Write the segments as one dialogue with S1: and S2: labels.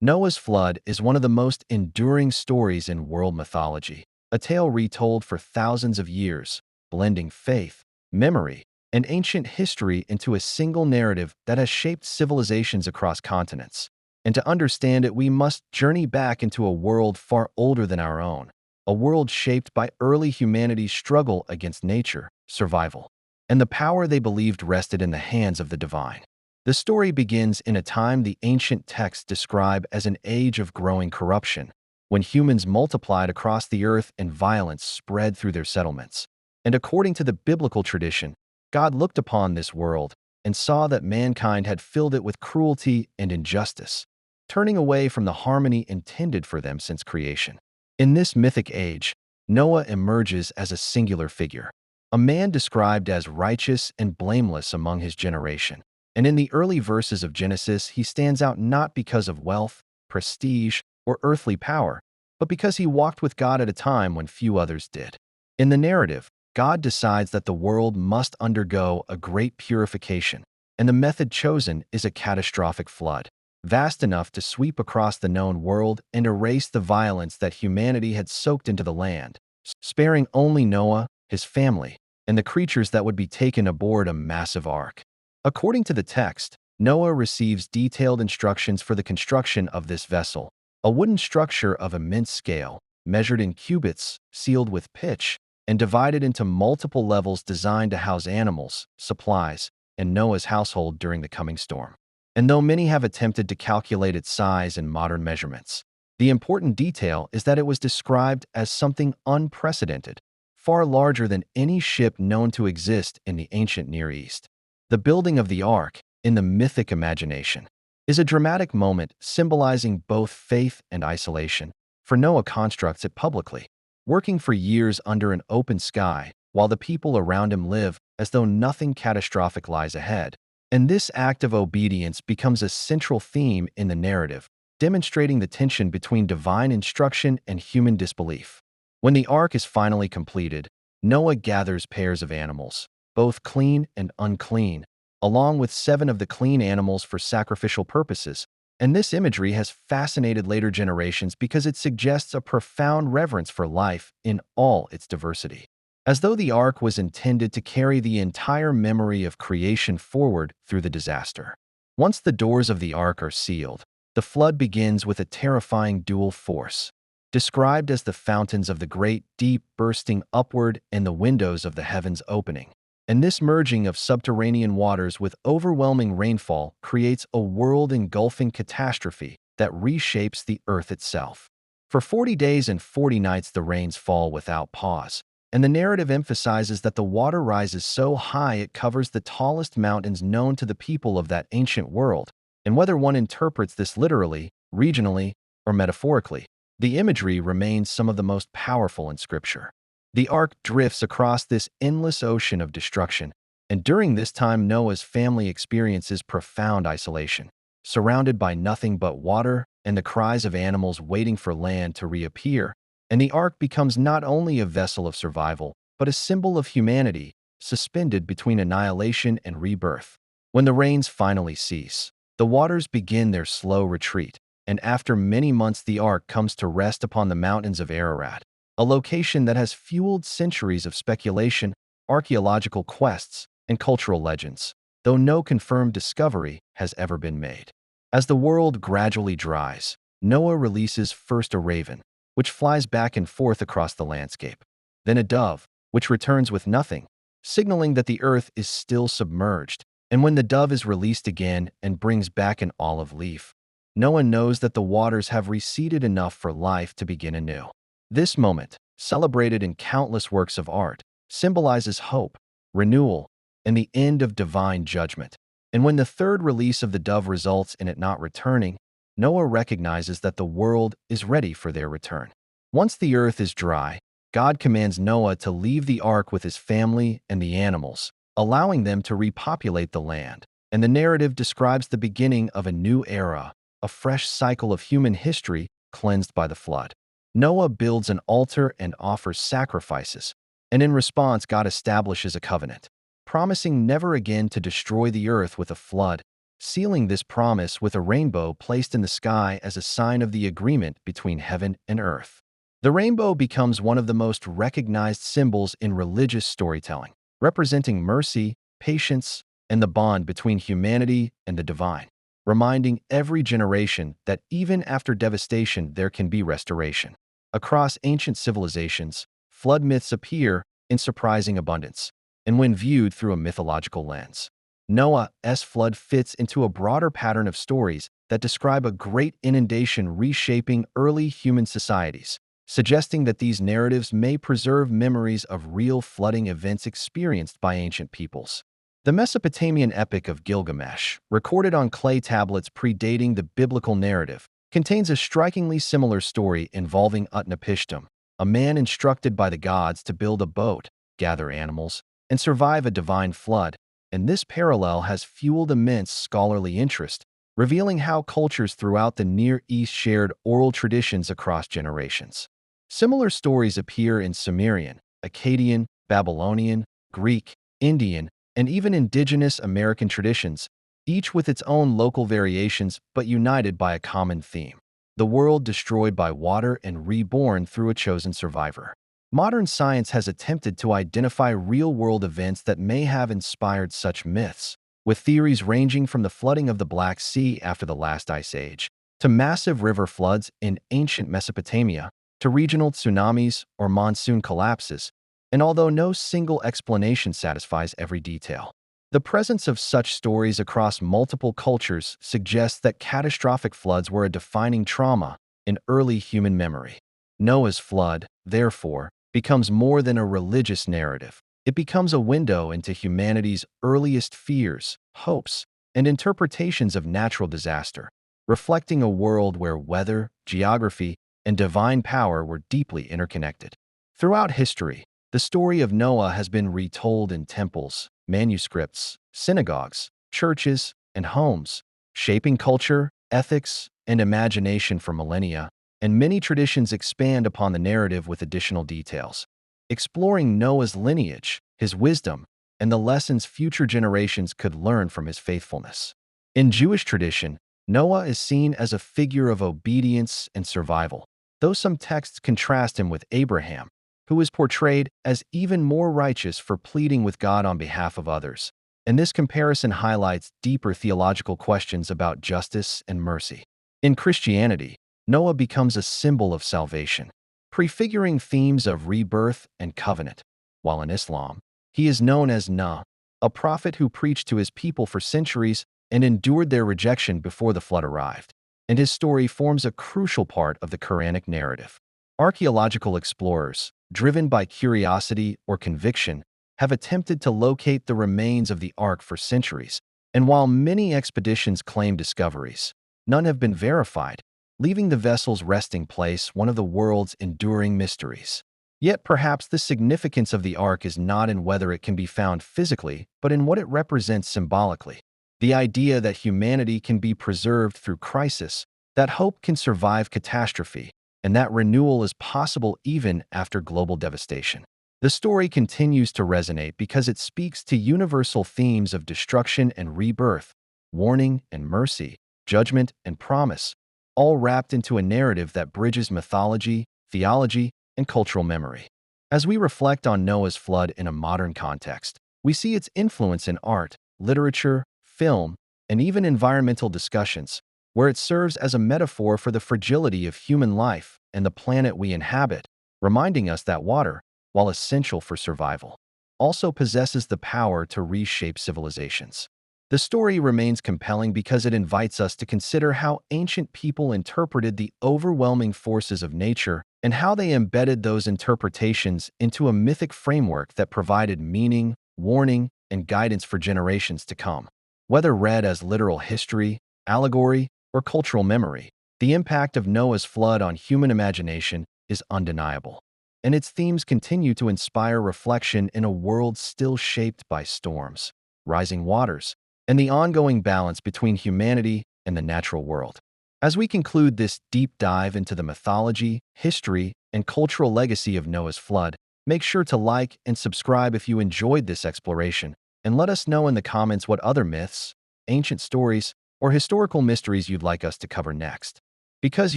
S1: Noah's flood is one of the most enduring stories in world mythology, a tale retold for thousands of years, blending faith, memory, and ancient history into a single narrative that has shaped civilizations across continents. And to understand it, we must journey back into a world far older than our own, a world shaped by early humanity's struggle against nature, survival, and the power they believed rested in the hands of the divine. The story begins in a time the ancient texts describe as an age of growing corruption, when humans multiplied across the earth and violence spread through their settlements. And according to the biblical tradition, God looked upon this world and saw that mankind had filled it with cruelty and injustice, turning away from the harmony intended for them since creation. In this mythic age, Noah emerges as a singular figure, a man described as righteous and blameless among his generation. And in the early verses of Genesis, he stands out not because of wealth, prestige, or earthly power, but because he walked with God at a time when few others did. In the narrative, God decides that the world must undergo a great purification, and the method chosen is a catastrophic flood, vast enough to sweep across the known world and erase the violence that humanity had soaked into the land, sparing only Noah, his family, and the creatures that would be taken aboard a massive ark. According to the text, Noah receives detailed instructions for the construction of this vessel, a wooden structure of immense scale, measured in cubits, sealed with pitch, and divided into multiple levels designed to house animals, supplies, and Noah's household during the coming storm. And though many have attempted to calculate its size in modern measurements, the important detail is that it was described as something unprecedented, far larger than any ship known to exist in the ancient Near East. The building of the ark, in the mythic imagination, is a dramatic moment symbolizing both faith and isolation, for Noah constructs it publicly, working for years under an open sky while the people around him live as though nothing catastrophic lies ahead. And this act of obedience becomes a central theme in the narrative, demonstrating the tension between divine instruction and human disbelief. When the ark is finally completed, Noah gathers pairs of animals, both clean and unclean, along with 7 of the clean animals for sacrificial purposes. And this imagery has fascinated later generations because it suggests a profound reverence for life in all its diversity, as though the ark was intended to carry the entire memory of creation forward through the disaster. Once the doors of the ark are sealed, the flood begins with a terrifying dual force, described as the fountains of the great deep bursting upward and the windows of the heavens opening. And this merging of subterranean waters with overwhelming rainfall creates a world-engulfing catastrophe that reshapes the earth itself. For 40 days and 40 nights the rains fall without pause, and the narrative emphasizes that the water rises so high it covers the tallest mountains known to the people of that ancient world. And whether one interprets this literally, regionally, or metaphorically, the imagery remains some of the most powerful in Scripture. The ark drifts across this endless ocean of destruction, and during this time Noah's family experiences profound isolation, surrounded by nothing but water and the cries of animals waiting for land to reappear. And the ark becomes not only a vessel of survival, but a symbol of humanity, suspended between annihilation and rebirth. When the rains finally cease, the waters begin their slow retreat, and after many months the ark comes to rest upon the mountains of Ararat, a location that has fueled centuries of speculation, archaeological quests, and cultural legends, though no confirmed discovery has ever been made. As the world gradually dries, Noah releases first a raven, which flies back and forth across the landscape, then a dove, which returns with nothing, signaling that the earth is still submerged. And when the dove is released again and brings back an olive leaf, Noah knows that the waters have receded enough for life to begin anew. This moment, celebrated in countless works of art, symbolizes hope, renewal, and the end of divine judgment. And when the third release of the dove results in it not returning, Noah recognizes that the world is ready for their return. Once the earth is dry, God commands Noah to leave the ark with his family and the animals, allowing them to repopulate the land. And the narrative describes the beginning of a new era, a fresh cycle of human history cleansed by the flood. Noah builds an altar and offers sacrifices, and in response God establishes a covenant, promising never again to destroy the earth with a flood. sealing this promise with a rainbow placed in the sky as a sign of the agreement between heaven and earth. The rainbow becomes one of the most recognized symbols in religious storytelling, representing mercy, patience, and the bond between humanity and the divine, reminding every generation that even after devastation there can be restoration. Across ancient civilizations, flood myths appear in surprising abundance, and when viewed through a mythological lens, Noah's flood fits into a broader pattern of stories that describe a great inundation reshaping early human societies, suggesting that these narratives may preserve memories of real flooding events experienced by ancient peoples. The Mesopotamian epic of Gilgamesh, recorded on clay tablets predating the biblical narrative, contains a strikingly similar story involving Utnapishtim, a man instructed by the gods to build a boat, gather animals, and survive a divine flood, and this parallel has fueled immense scholarly interest, revealing how cultures throughout the Near East shared oral traditions across generations. Similar stories appear in Sumerian, Akkadian, Babylonian, Greek, Indian, and even indigenous American traditions, each with its own local variations but united by a common theme: the world destroyed by water and reborn through a chosen survivor. Modern science has attempted to identify real-world events that may have inspired such myths, with theories ranging from the flooding of the Black Sea after the last ice age, to massive river floods in ancient Mesopotamia, to regional tsunamis or monsoon collapses, and although no single explanation satisfies every detail, the presence of such stories across multiple cultures suggests that catastrophic floods were a defining trauma in early human memory. Noah's flood, therefore, becomes more than a religious narrative. It becomes a window into humanity's earliest fears, hopes, and interpretations of natural disaster, reflecting a world where weather, geography, and divine power were deeply interconnected. Throughout history, the story of Noah has been retold in temples, manuscripts, synagogues, churches, and homes, shaping culture, ethics, and imagination for millennia, and many traditions expand upon the narrative with additional details, exploring Noah's lineage, his wisdom, and the lessons future generations could learn from his faithfulness. In Jewish tradition, Noah is seen as a figure of obedience and survival, though some texts contrast him with Abraham, who is portrayed as even more righteous for pleading with God on behalf of others. And this comparison highlights deeper theological questions about justice and mercy. In Christianity, Noah becomes a symbol of salvation, prefiguring themes of rebirth and covenant, while in Islam, he is known as Nuh, a prophet who preached to his people for centuries and endured their rejection before the flood arrived, and his story forms a crucial part of the Quranic narrative. Archaeological explorers, driven by curiosity or conviction, have attempted to locate the remains of the Ark for centuries, and while many expeditions claim discoveries, none have been verified, leaving the vessel's resting place one of the world's enduring mysteries. Yet perhaps the significance of the Ark is not in whether it can be found physically, but in what it represents symbolically. The idea that humanity can be preserved through crisis, that hope can survive catastrophe, and that renewal is possible even after global devastation. The story continues to resonate because it speaks to universal themes of destruction and rebirth, warning and mercy, judgment and promise, all wrapped into a narrative that bridges mythology, theology, and cultural memory. As we reflect on Noah's flood in a modern context, we see its influence in art, literature, film, and even environmental discussions, where it serves as a metaphor for the fragility of human life and the planet we inhabit, reminding us that water, while essential for survival, also possesses the power to reshape civilizations. The story remains compelling because it invites us to consider how ancient people interpreted the overwhelming forces of nature and how they embedded those interpretations into a mythic framework that provided meaning, warning, and guidance for generations to come. Whether read as literal history, allegory, or cultural memory, the impact of Noah's flood on human imagination is undeniable, and its themes continue to inspire reflection in a world still shaped by storms, rising waters, and the ongoing balance between humanity and the natural world. As we conclude this deep dive into the mythology, history, and cultural legacy of Noah's flood, make sure to like and subscribe if you enjoyed this exploration, and let us know in the comments what other myths, ancient stories, or historical mysteries you'd like us to cover next. Because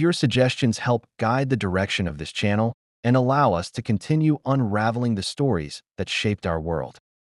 S1: your suggestions help guide the direction of this channel and allow us to continue unraveling the stories that shaped our world.